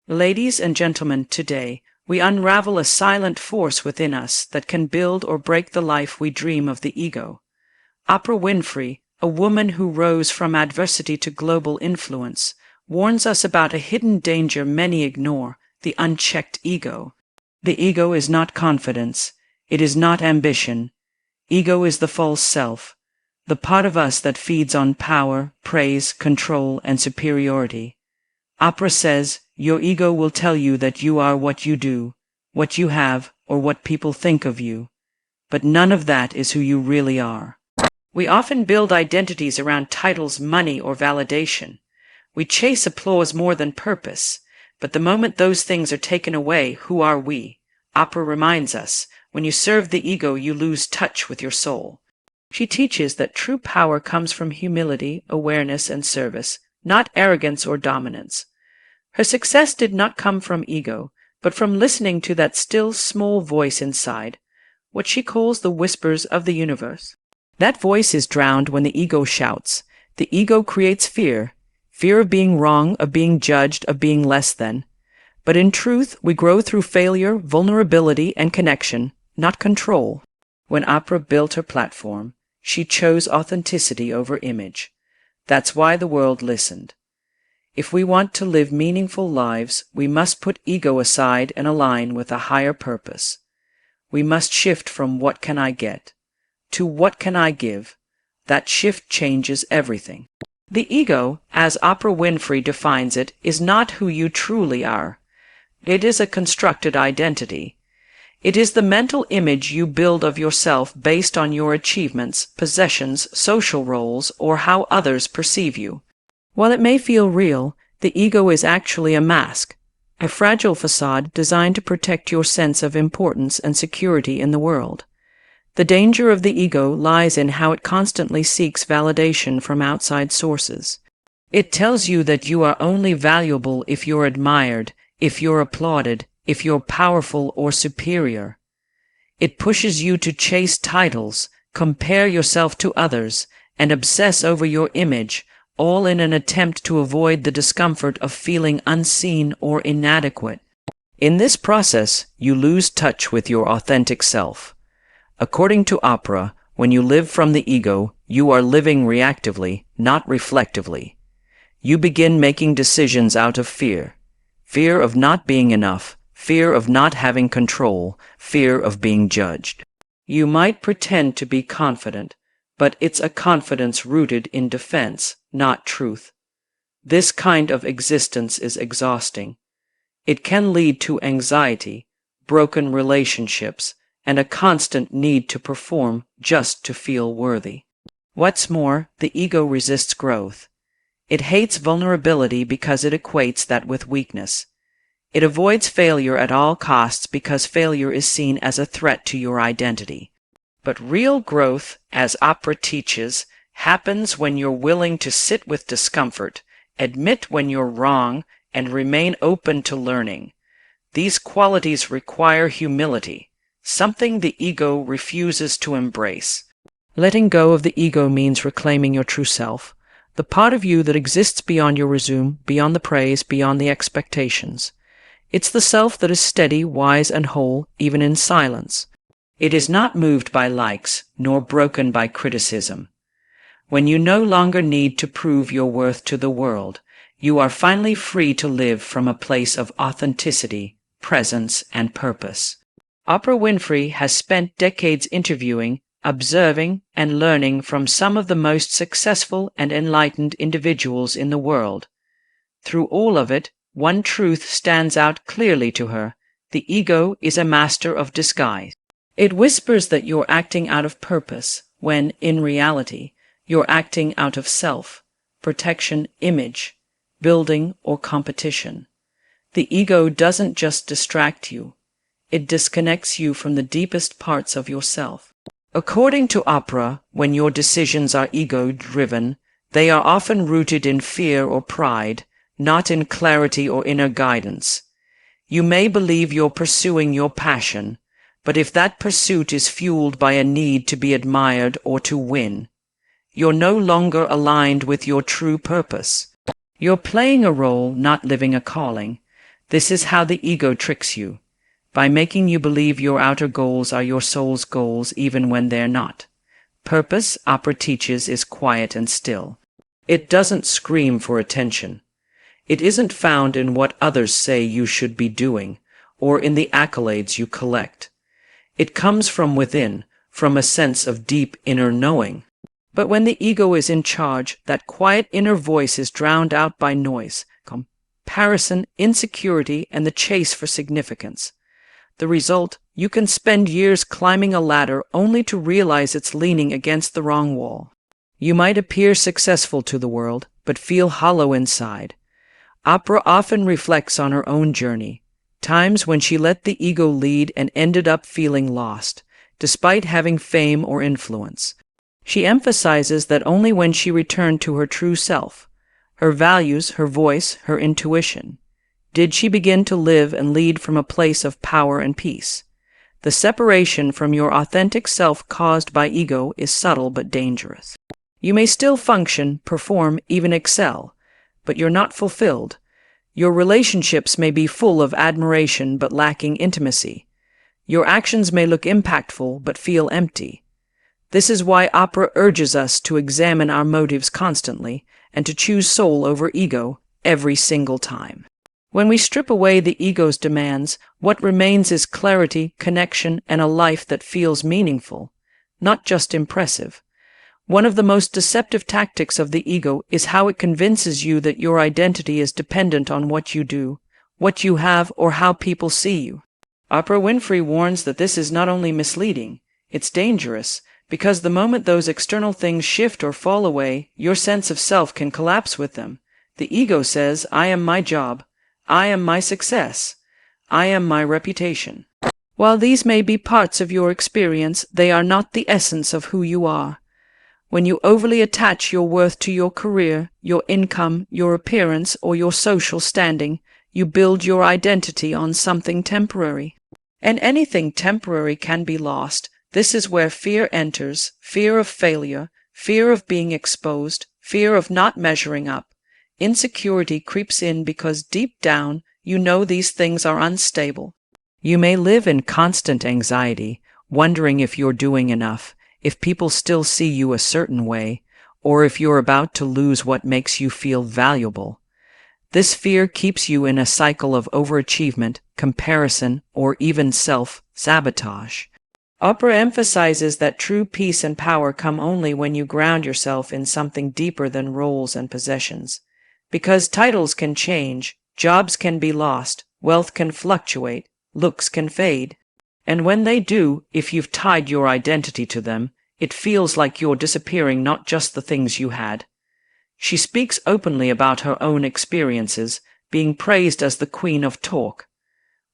Ladies and gentlemen, today we unravel a silent force within us that can build or break the life we dream of the ego. Oprah Winfrey, a woman who rose from adversity to global influence, warns us about a hidden danger many ignore: the unchecked ego. The ego is not confidence. It is not ambition. Ego is the false self, the part of us that feeds on power, praise, control, and superiority. Oprah says, your ego will tell you that you are what you do, what you have, or what people think of you. But none of that is who you really are. We often build identities around titles, money, or validation. We chase applause more than purpose. But the moment those things are taken away, who are we? Oprah reminds us, when you serve the ego, you lose touch with your soul. She teaches that true power comes from humility, awareness, and service, not arrogance or dominance. Her success did not come from ego, but from listening to that still small voice inside, what she calls the whispers of the universe. That voice is drowned when the ego shouts. The ego creates fear of being wrong, of being judged, of being less than. But in truth, we grow through failure, vulnerability, and connection, not control. When Oprah built her platform, she chose authenticity over image. That's why the world listened. If we want to live meaningful lives, we must put ego aside and align with a higher purpose. We must shift from what can I get to what can I give. That shift changes everything. The ego, as Oprah Winfrey defines it, is not who you truly are. It is a constructed identity. It is the mental image you build of yourself based on your achievements, possessions, social roles, or how others perceive you. While it may feel real, the ego is actually a mask, a fragile facade designed to protect your sense of importance and security in the world. The danger of the ego lies in how it constantly seeks validation from outside sources. It tells you that you are only valuable if you're admired, if you're applauded, if you're powerful or superior. It pushes you to chase titles, compare yourself to others, and obsess over your image, all in an attempt to avoid the discomfort of feeling unseen or inadequate. In this process, you lose touch with your authentic self. According to Oprah, when you live from the ego, you are living reactively, not reflectively. You begin making decisions out of fear of not being enough, fear of not having control, fear of being judged. You might pretend to be confident, but it's a confidence rooted in defense, not truth. This kind of existence is exhausting. It can lead to anxiety, broken relationships, and a constant need to perform just to feel worthy. What's more, the ego resists growth. It hates vulnerability because it equates that with weakness. It avoids failure at all costs because failure is seen as a threat to your identity. But real growth, as Oprah teaches, happens when you're willing to sit with discomfort, admit when you're wrong, and remain open to learning. These qualities require humility, something the ego refuses to embrace. Letting go of the ego means reclaiming your true self, the part of you that exists beyond your resume, beyond the praise, beyond the expectations. It's the self that is steady, wise, and whole, even in silence. It is not moved by likes, nor broken by criticism. When you no longer need to prove your worth to the world, you are finally free to live from a place of authenticity, presence, and purpose. Oprah Winfrey has spent decades interviewing, observing, and learning from some of the most successful and enlightened individuals in the world. Through all of it, one truth stands out clearly to her: the ego is a master of disguise. It whispers that you're acting out of purpose, when, in reality, you're acting out of self, protection, image, building, or competition. The ego doesn't just distract you. It disconnects you from the deepest parts of yourself. According to Oprah, when your decisions are ego-driven, they are often rooted in fear or pride, not in clarity or inner guidance. You may believe you're pursuing your passion, but if that pursuit is fueled by a need to be admired or to win, you're no longer aligned with your true purpose. You're playing a role, not living a calling. This is how the ego tricks you, by making you believe your outer goals are your soul's goals even when they're not. Purpose, Oprah teaches, is quiet and still. It doesn't scream for attention. It isn't found in what others say you should be doing, or in the accolades you collect. It comes from within, from a sense of deep inner knowing. But when the ego is in charge, that quiet inner voice is drowned out by noise, comparison, insecurity, and the chase for significance. The result, you can spend years climbing a ladder only to realize it's leaning against the wrong wall. You might appear successful to the world, but feel hollow inside. Oprah often reflects on her own journey, times when she let the ego lead and ended up feeling lost, despite having fame or influence. She emphasizes that only when she returned to her true self, her values, her voice, her intuition, did she begin to live and lead from a place of power and peace. The separation from your authentic self caused by ego is subtle but dangerous. You may still function, perform, even excel, but you're not fulfilled. Your relationships may be full of admiration but lacking intimacy. Your actions may look impactful but feel empty. This is why Oprah urges us to examine our motives constantly and to choose soul over ego every single time. When we strip away the ego's demands, what remains is clarity, connection, and a life that feels meaningful, not just impressive. One of the most deceptive tactics of the ego is how it convinces you that your identity is dependent on what you do, what you have, or how people see you. Oprah Winfrey warns that this is not only misleading, it's dangerous, because the moment those external things shift or fall away, your sense of self can collapse with them. The ego says, I am my job. I am my success. I am my reputation. While these may be parts of your experience, they are not the essence of who you are. When you overly attach your worth to your career, your income, your appearance, or your social standing, you build your identity on something temporary. And anything temporary can be lost. This is where fear enters, fear of failure, fear of being exposed, fear of not measuring up. Insecurity creeps in because deep down you know these things are unstable. You may live in constant anxiety, wondering if you're doing enough, if people still see you a certain way, or if you're about to lose what makes you feel valuable. This fear keeps you in a cycle of overachievement, comparison, or even self-sabotage. Oprah emphasizes that true peace and power come only when you ground yourself in something deeper than roles and possessions. Because titles can change, jobs can be lost, wealth can fluctuate, looks can fade. And when they do, if you've tied your identity to them, it feels like you're disappearing, not just the things you had. She speaks openly about her own experiences, being praised as the queen of talk,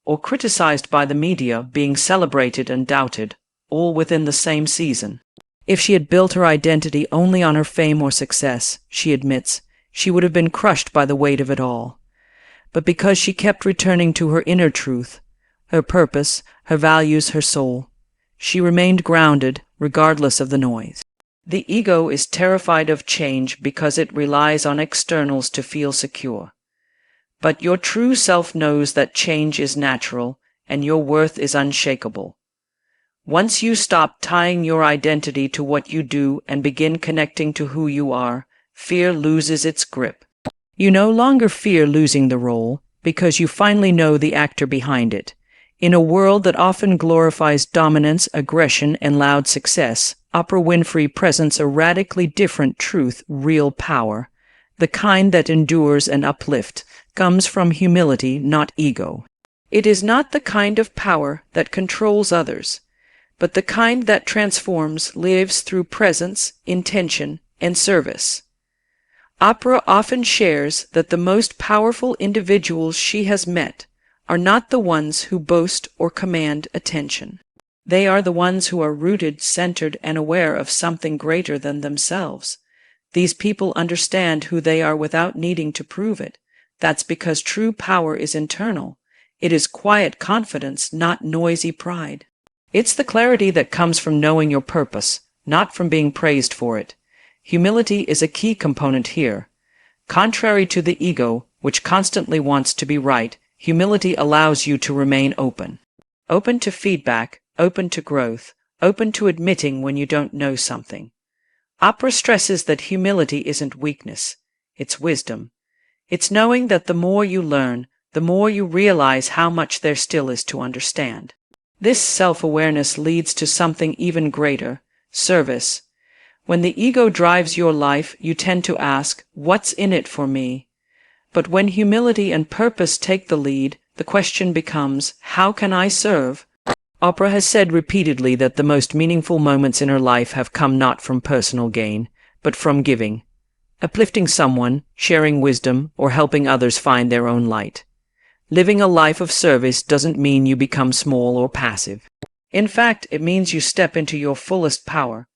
or criticized by the media, being celebrated and doubted, all within the same season. If she had built her identity only on her fame or success, she admits, she would have been crushed by the weight of it all. But because she kept returning to her inner truth, her purpose, her values, her soul, she remained grounded regardless of the noise. The ego is terrified of change because it relies on externals to feel secure. But your true self knows that change is natural and your worth is unshakable. Once you stop tying your identity to what you do and begin connecting to who you are, fear loses its grip. You no longer fear losing the role because you finally know the actor behind it. In a world that often glorifies dominance, aggression, and loud success, Oprah Winfrey presents a radically different truth, real power. The kind that endures and uplifts comes from humility, not ego. It is not the kind of power that controls others, but the kind that transforms, lives through presence, intention, and service. Oprah often shares that the most powerful individuals she has met are not the ones who boast or command attention. They are the ones who are rooted, centered, and aware of something greater than themselves. These people understand who they are without needing to prove it. That's because true power is internal. It is quiet confidence, not noisy pride. It's the clarity that comes from knowing your purpose, not from being praised for it. Humility is a key component here. Contrary to the ego, which constantly wants to be right, Humility allows you to remain open. Open to feedback, open to growth, open to admitting when you don't know something. Oprah stresses that humility isn't weakness, it's wisdom. It's knowing that the more you learn, the more you realize how much there still is to understand. This self-awareness leads to something even greater, service. When the ego drives your life, you tend to ask, "What's in it for me?" But when humility and purpose take the lead, the question becomes, "How can I serve?" Oprah has said repeatedly that the most meaningful moments in her life have come not from personal gain, but from giving. Uplifting someone, sharing wisdom, or helping others find their own light. Living a life of service doesn't mean you become small or passive. In fact, it means you step into your fullest power,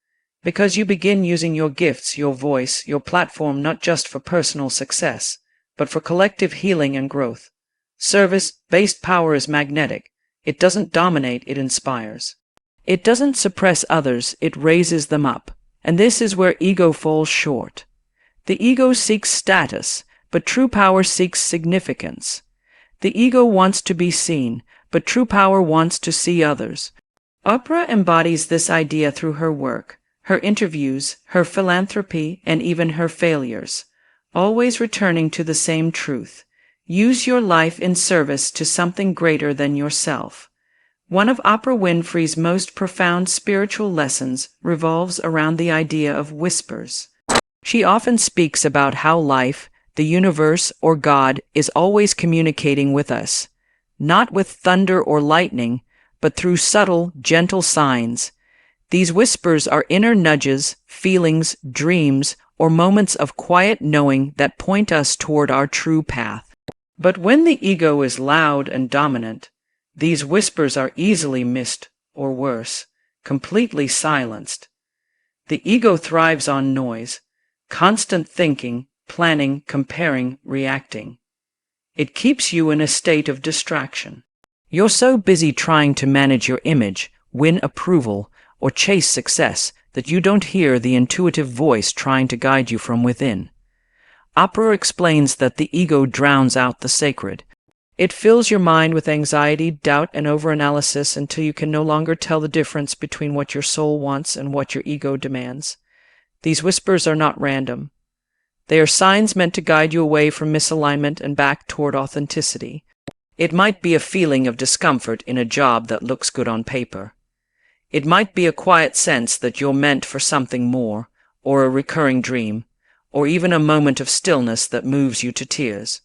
because you begin using your gifts, your voice, your platform not just for personal success, but for collective healing and growth. Service-based power is magnetic. It doesn't dominate, it inspires. It doesn't suppress others, it raises them up. And this is where ego falls short. The ego seeks status, but true power seeks significance. The ego wants to be seen, but true power wants to see others. Oprah embodies this idea through her work, her interviews, her philanthropy, and even her failures, always returning to the same truth. Use your life in service to something greater than yourself. One of Oprah Winfrey's most profound spiritual lessons revolves around the idea of whispers. She often speaks about how life, the universe, or God is always communicating with us, not with thunder or lightning, but through subtle, gentle signs. These whispers are inner nudges, feelings, dreams, or moments of quiet knowing that point us toward our true path. But when the ego is loud and dominant, these whispers are easily missed, or worse, completely silenced. The ego thrives on noise, constant thinking, planning, comparing, reacting. It keeps you in a state of distraction. You're so busy trying to manage your image, win approval, or chase success that you don't hear the intuitive voice trying to guide you from within. Oprah explains that the ego drowns out the sacred. It fills your mind with anxiety, doubt, and overanalysis until you can no longer tell the difference between what your soul wants and what your ego demands. These whispers are not random. They are signs meant to guide you away from misalignment and back toward authenticity. It might be a feeling of discomfort in a job that looks good on paper. It might be a quiet sense that you're meant for something more, or a recurring dream, or even a moment of stillness that moves you to tears.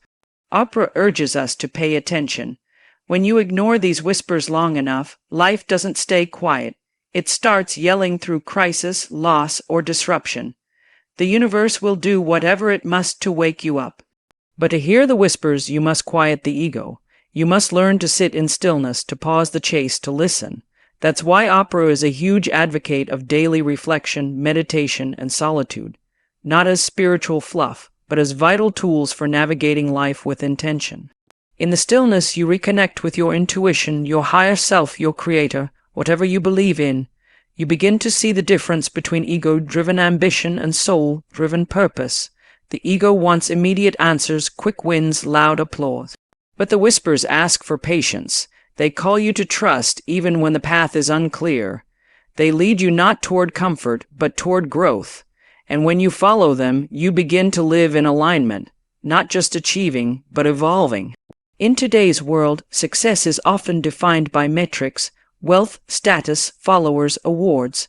Oprah urges us to pay attention. When you ignore these whispers long enough, life doesn't stay quiet. It starts yelling through crisis, loss, or disruption. The universe will do whatever it must to wake you up. But to hear the whispers, you must quiet the ego. You must learn to sit in stillness, to pause the chase, to listen. That's why Oprah is a huge advocate of daily reflection, meditation, and solitude, not as spiritual fluff, but as vital tools for navigating life with intention. In the stillness, you reconnect with your intuition, your higher self, your creator, whatever you believe in. You begin to see the difference between ego-driven ambition and soul-driven purpose. The ego wants immediate answers, quick wins, loud applause. But the whispers ask for patience. They call you to trust even when the path is unclear. They lead you not toward comfort, but toward growth. And when you follow them, you begin to live in alignment, not just achieving, but evolving. In today's world, success is often defined by metrics, wealth, status, followers, awards.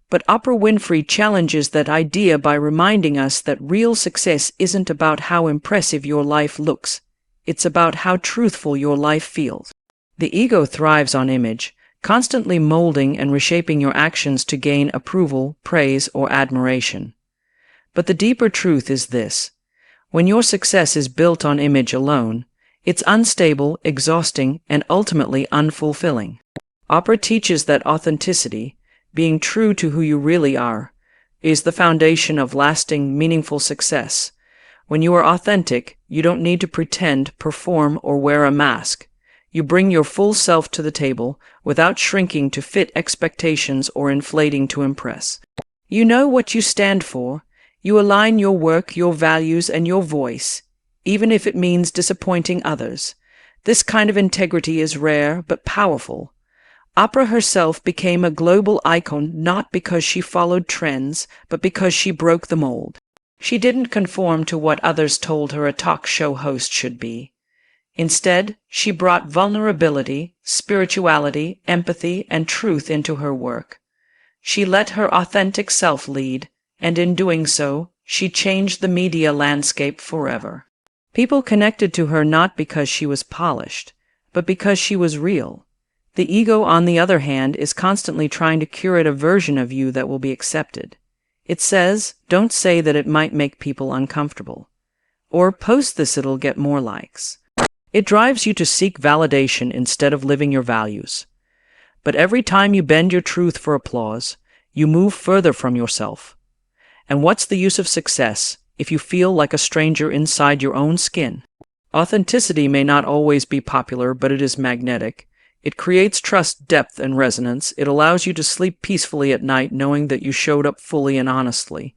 But Oprah Winfrey challenges that idea by reminding us that real success isn't about how impressive your life looks. It's about how truthful your life feels. The ego thrives on image, constantly molding and reshaping your actions to gain approval, praise, or admiration. But the deeper truth is this: when your success is built on image alone, it's unstable, exhausting, and ultimately unfulfilling. Oprah teaches that authenticity, being true to who you really are, is the foundation of lasting, meaningful success. When you are authentic, you don't need to pretend, perform, or wear a mask. You bring your full self to the table without shrinking to fit expectations or inflating to impress. You know what you stand for. You align your work, your values, and your voice, even if it means disappointing others. This kind of integrity is rare but powerful. Oprah herself became a global icon not because she followed trends, but because she broke the mold. She didn't conform to what others told her a talk show host should be. Instead, she brought vulnerability, spirituality, empathy, and truth into her work. She let her authentic self lead, and in doing so, she changed the media landscape forever. People connected to her not because she was polished, but because she was real. The ego, on the other hand, is constantly trying to curate a version of you that will be accepted. It says, don't say that, it might make people uncomfortable. Or post this, it'll get more likes. It drives you to seek validation instead of living your values. But every time you bend your truth for applause, you move further from yourself. And what's the use of success if you feel like a stranger inside your own skin? Authenticity may not always be popular, but it is magnetic. It creates trust, depth, and resonance. It allows you to sleep peacefully at night knowing that you showed up fully and honestly.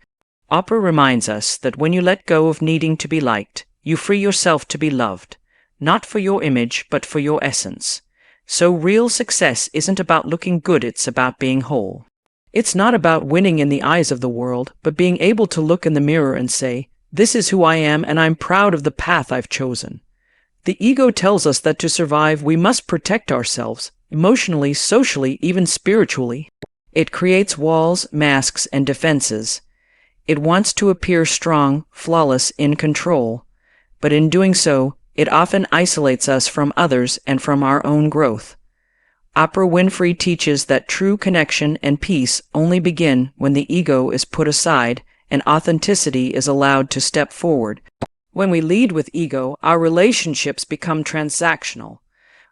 Oprah reminds us that when you let go of needing to be liked, you free yourself to be loved, not for your image, but for your essence. So real success isn't about looking good, it's about being whole. It's not about winning in the eyes of the world, but being able to look in the mirror and say, this is who I am, and I'm proud of the path I've chosen. The ego tells us that to survive, we must protect ourselves, emotionally, socially, even spiritually. It creates walls, masks, and defenses. It wants to appear strong, flawless, in control. But in doing so, it often isolates us from others and from our own growth. Oprah Winfrey teaches that true connection and peace only begin when the ego is put aside and authenticity is allowed to step forward. When we lead with ego, our relationships become transactional.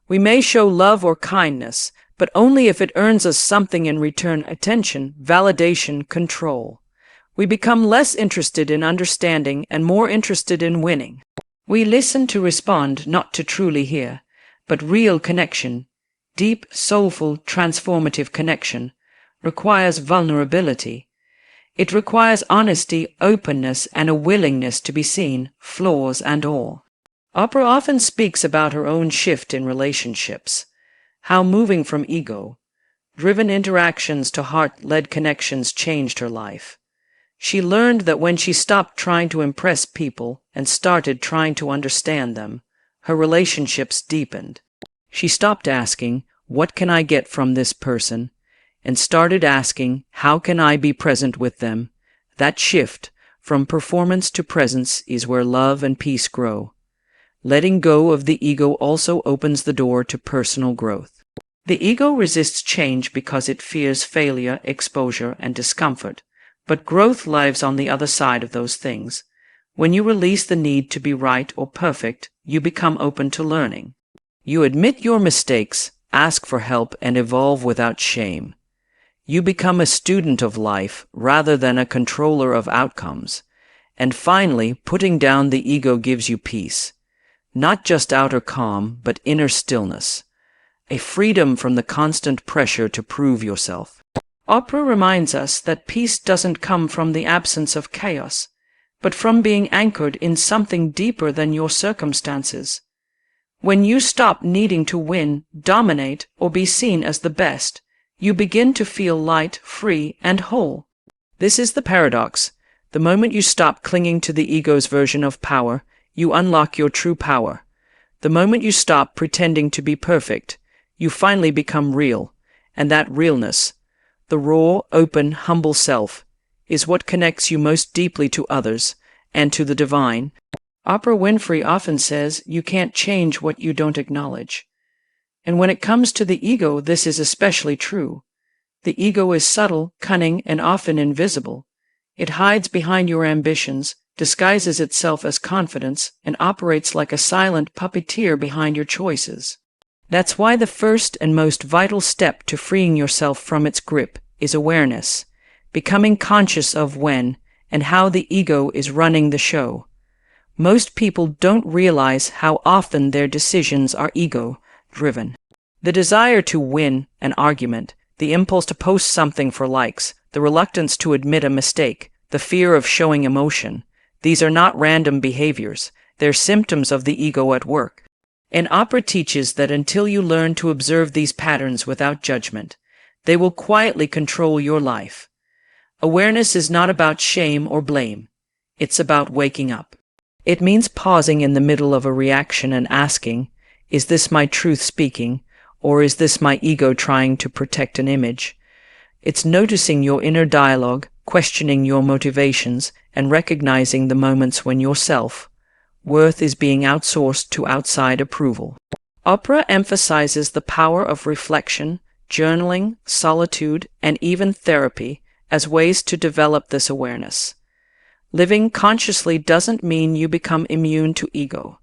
We may show love or kindness, but only if it earns us something in return: attention, validation, control. We become less interested in understanding and more interested in winning. We listen to respond, not to truly hear. But real connection, deep, soulful, transformative connection, requires vulnerability. It requires honesty, openness, and a willingness to be seen, flaws and all. Oprah often speaks about her own shift in relationships, how moving from ego-driven interactions to heart-led connections changed her life. She learned that when she stopped trying to impress people and started trying to understand them, her relationships deepened. She stopped asking, "What can I get from this person?" and started asking, "How can I be present with them?" That shift from performance to presence is where love and peace grow. Letting go of the ego also opens the door to personal growth. The ego resists change because it fears failure, exposure, and discomfort, but growth lives on the other side of those things. When you release the need to be right or perfect, you become open to learning. You admit your mistakes, ask for help, and evolve without shame. You become a student of life rather than a controller of outcomes. And finally, putting down the ego gives you peace. Not just outer calm, but inner stillness. A freedom from the constant pressure to prove yourself. Oprah reminds us that peace doesn't come from the absence of chaos, but from being anchored in something deeper than your circumstances. When you stop needing to win, dominate, or be seen as the best, you begin to feel light, free, and whole. This is the paradox. The moment you stop clinging to the ego's version of power, you unlock your true power. The moment you stop pretending to be perfect, you finally become real. And that realness, the raw, open, humble self, is what connects you most deeply to others and to the divine. Oprah Winfrey often says, "You can't change what you don't acknowledge." And when it comes to the ego, this is especially true. The ego is subtle, cunning, and often invisible. It hides behind your ambitions, disguises itself as confidence, and operates like a silent puppeteer behind your choices. That's why the first and most vital step to freeing yourself from its grip is awareness, becoming conscious of when and how the ego is running the show. Most people don't realize how often their decisions are ego-driven. The desire to win an argument, the impulse to post something for likes, the reluctance to admit a mistake, the fear of showing emotion. These are not random behaviors. They're symptoms of the ego at work. And Oprah teaches that until you learn to observe these patterns without judgment, they will quietly control your life. Awareness is not about shame or blame. It's about waking up. It means pausing in the middle of a reaction and asking, is this my truth speaking, or is this my ego trying to protect an image? It's noticing your inner dialogue, questioning your motivations, and recognizing the moments when your self-worth is being outsourced to outside approval. Oprah emphasizes the power of reflection, journaling, solitude, and even therapy as ways to develop this awareness. Living consciously doesn't mean you become immune to ego,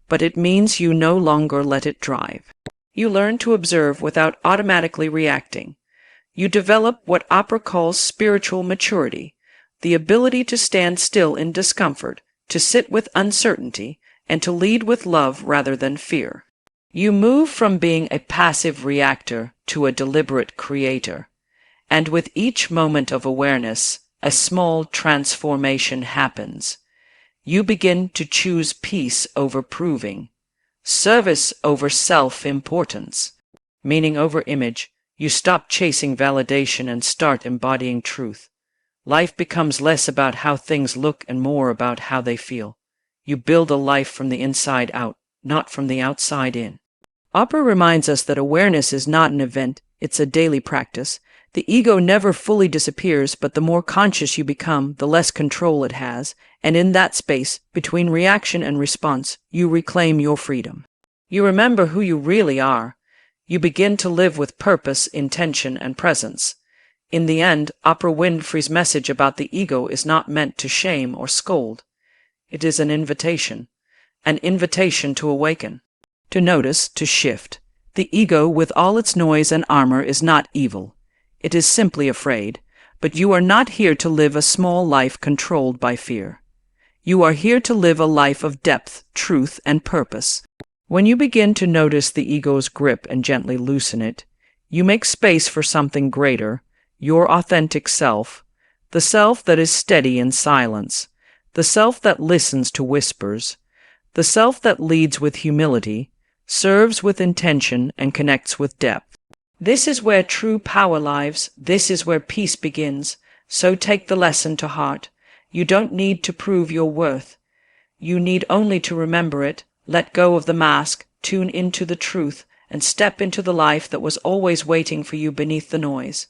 but it means you no longer let it drive. You learn to observe without automatically reacting. You develop what Oprah calls spiritual maturity, the ability to stand still in discomfort, to sit with uncertainty, and to lead with love rather than fear. You move from being a passive reactor to a deliberate creator, and with each moment of awareness, a small transformation happens. You begin to choose peace over proving, service over self-importance, meaning over image. You stop chasing validation and start embodying truth. Life becomes less about how things look and more about how they feel. You build a life from the inside out, not from the outside in. Oprah reminds us that awareness is not an event, it's a daily practice. The ego never fully disappears, but the more conscious you become, the less control it has, and in that space, between reaction and response, you reclaim your freedom. You remember who you really are. You begin to live with purpose, intention, and presence. In the end, Oprah Winfrey's message about the ego is not meant to shame or scold. It is an invitation to awaken, to notice, to shift. The ego, with all its noise and armor, is not evil. It is simply afraid, but you are not here to live a small life controlled by fear. You are here to live a life of depth, truth, and purpose. When you begin to notice the ego's grip and gently loosen it, you make space for something greater, your authentic self, the self that is steady in silence, the self that listens to whispers, the self that leads with humility, serves with intention, and connects with depth. This is where true power lives. This is where peace begins. So take the lesson to heart. You don't need to prove your worth. You need only to remember it, let go of the mask, tune into the truth, and step into the life that was always waiting for you beneath the noise.